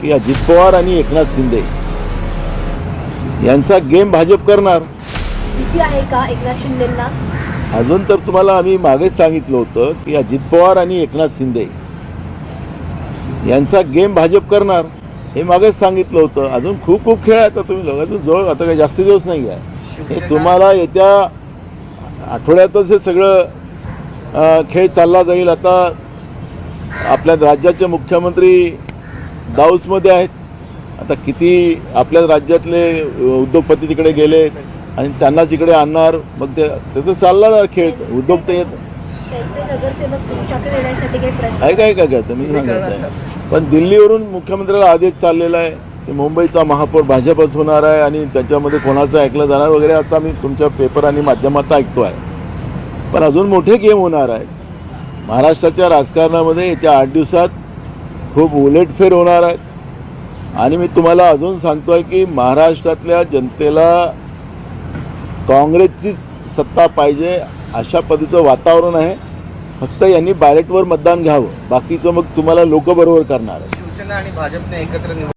की अजित पवार आणि एकनाथ शिंदे यांचा गेम भाजप करणार। भीती आहे का एकनाथ शिंदेंना? अजून तर तुम्हाला आम्ही मागेच सांगितलं होतं की अजित पवार आणि एकनाथ शिंदे यांचा गेम भाजप करणार, हे मागेच सांगितलं होतं। अजून खूप खूप खेळ आहे, आता तुम्ही लोकांतून जवळ आता काही जास्त दिवस नाही आहे, हे तुम्हाला येत्या आठवड्यातच हे सगळं खेळ चालला जाईल। आता आपल्या राज्याचे मुख्यमंत्री दाऊसमध्ये आहेत, आता किती आपल्या राज्यातले उद्योगपती तिकडे गेले आणि त्यांना तिकडे आणणार, मग त्याचं चालला खेळ। उद्योग तर येत नगरसेवक तुमच्याकडे येण्यासाठी काही प्रयत्न आहे काय मी सांगत आहे, पण दिल्लीवरून मुख्यमंत्र्याला आदेश चाललेला आहे की मुंबईचा महापौर भाजपच होणार आहे आणि त्याच्यामध्ये कोणाचं ऐकलं जाणार वगैरे। आता मी तुमच्या पेपर आणि माध्यमात ऐकतो आहे, पण अजून मोठे गेम होणार आहे महाराष्ट्राच्या राजकारणामध्ये। येत्या 8 दिवसात खूप उलटफेर होणार आहेत आणि मी तुम्हाला अजून सांगतोय की महाराष्ट्रातल्या जनतेला काँग्रेसची सत्ता पाहिजे अशा पद्धतीचं वातावरण आहे। फक्त यांनी बॅलेटवर मतदान घ्यावं, बाकीचं मग तुम्हाला लोक बरोबर करणार आहे। शिवसेना आणि भाजपने एकत्र